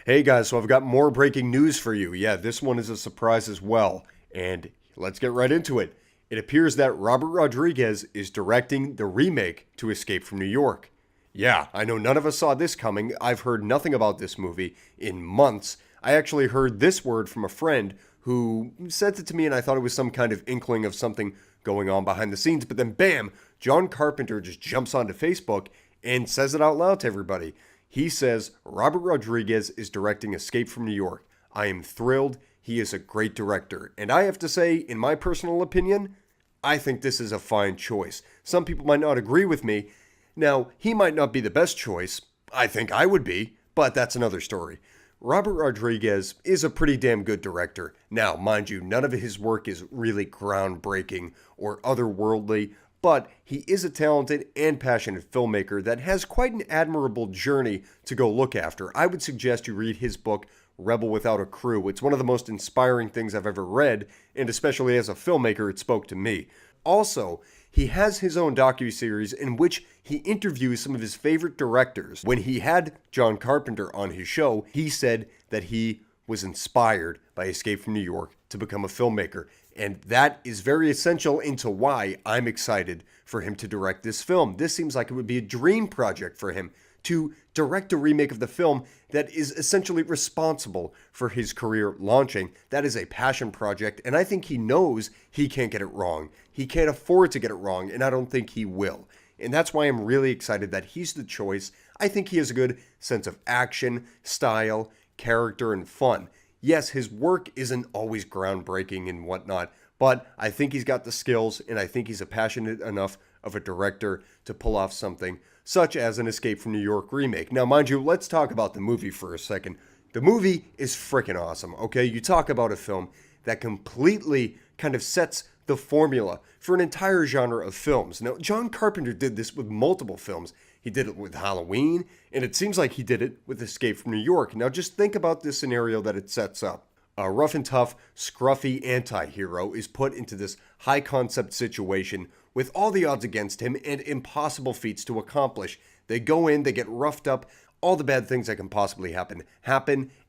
Hey guys, so I've got more breaking news for you. Yeah, this one is a surprise as well. And let's get right into it. It appears that Robert Rodriguez is directing the remake to Escape from New York. Yeah, I know none of us saw this coming. I've heard nothing about this movie in months. I actually heard this word from a friend who sent it to me, and I thought it was some kind of inkling of something going on behind the scenes. But then, bam, John Carpenter just jumps onto Facebook and says it out loud to everybody. He says Robert Rodriguez is directing Escape from New York. I am thrilled. He is a great director. And I have to say, in my personal opinion, I think this is a fine choice. Some people might not agree with me. Now, he might not be the best choice. I think I would be, but that's another story. Robert Rodriguez is a pretty damn good director. Now, mind you, none of his work is really groundbreaking or otherworldly, but he is a talented and passionate filmmaker that has quite an admirable journey to go look after. I would suggest you read his book, Rebel Without a Crew. It's one of the most inspiring things I've ever read, and especially as a filmmaker, it spoke to me. Also, he has his own docuseries in which he interviews some of his favorite directors. When he had John Carpenter on his show, he said that he was inspired by Escape from New York to become a filmmaker. And that is very essential into why I'm excited for him to direct this film. This seems like it would be a dream project for him to direct a remake of the film that is essentially responsible for his career launching. That is a passion project, and I think he knows he can't get it wrong. He can't afford to get it wrong, and I don't think he will. And that's why I'm really excited that he's the choice. I think he has a good sense of action, style, character, and fun. Yes, his work isn't always groundbreaking and whatnot, but I think he's got the skills, and I think he's a passionate enough of a director to pull off something such as an Escape from New York remake. Now, mind you, let's talk about the movie for a second. The movie is freaking awesome, okay? You talk about a film that completely kind of sets the formula for an entire genre of films. Now, John Carpenter did this with multiple films. He did it with Halloween, and it seems like he did it with Escape from New York. Now, just think about this scenario that it sets up. A rough and tough, scruffy anti-hero is put into this high-concept situation with all the odds against him and impossible feats to accomplish. They go in, they get roughed up, all the bad things that can possibly happen,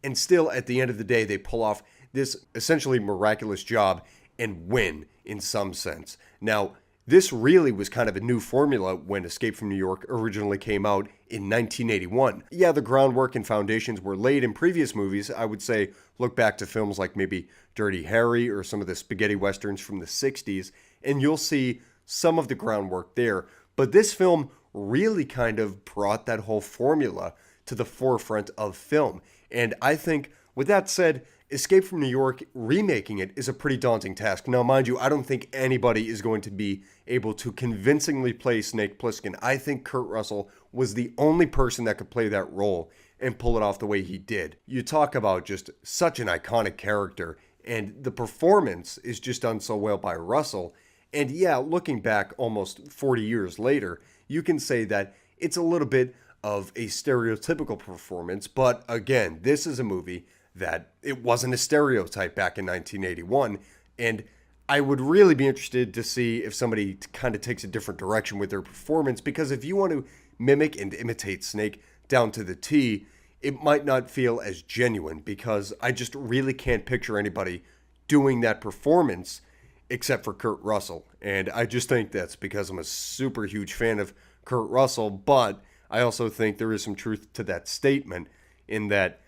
and still, at the end of the day, they pull off this essentially miraculous job and win in some sense. Now, this really was kind of a new formula when Escape from New York originally came out in 1981. Yeah, the groundwork and foundations were laid in previous movies. I would say look back to films like maybe Dirty Harry or some of the spaghetti westerns from the 60s, and you'll see some of the groundwork there. But this film really kind of brought that whole formula to the forefront of film. And I think, with that said, Escape from New York, remaking it is a pretty daunting task. Now, mind you, I don't think anybody is going to be able to convincingly play Snake Plissken. I think Kurt Russell was the only person that could play that role and pull it off the way he did. You talk about just such an iconic character, and the performance is just done so well by Russell. And yeah, looking back almost 40 years later, you can say that it's a little bit of a stereotypical performance, but again, this is a movie that it wasn't a stereotype back in 1981, and I would really be interested to see if somebody kind of takes a different direction with their performance, because if you want to mimic and imitate Snake down to the T, it might not feel as genuine, because I just really can't picture anybody doing that performance except for Kurt Russell. And I just think that's because I'm a super huge fan of Kurt Russell, but I also think there is some truth to that statement in that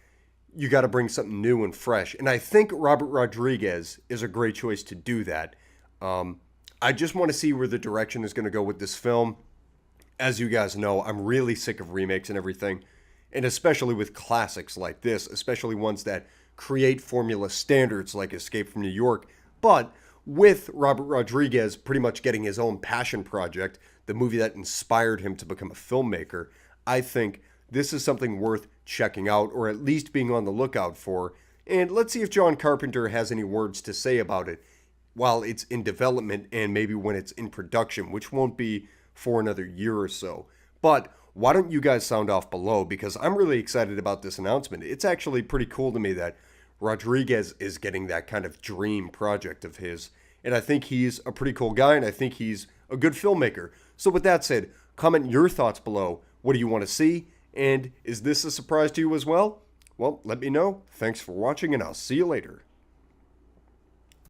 you got to bring something new and fresh. And I think Robert Rodriguez is a great choice to do that. I just want to see where the direction is going to go with this film. As you guys know, I'm really sick of remakes and everything, and especially with classics like this, especially ones that create formula standards like Escape from New York. But with Robert Rodriguez pretty much getting his own passion project, the movie that inspired him to become a filmmaker, I think this is something worth checking out, or at least being on the lookout for. And let's see if John Carpenter has any words to say about it while it's in development and maybe when it's in production, which won't be for another year or so. But why don't you guys sound off below, because I'm really excited about this announcement. It's actually pretty cool to me that Rodriguez is getting that kind of dream project of his. And I think he's a pretty cool guy, and I think he's a good filmmaker. So with that said, comment your thoughts below. What do you want to see? And is this a surprise to you as well? Well, let me know. Thanks for watching, and I'll see you later.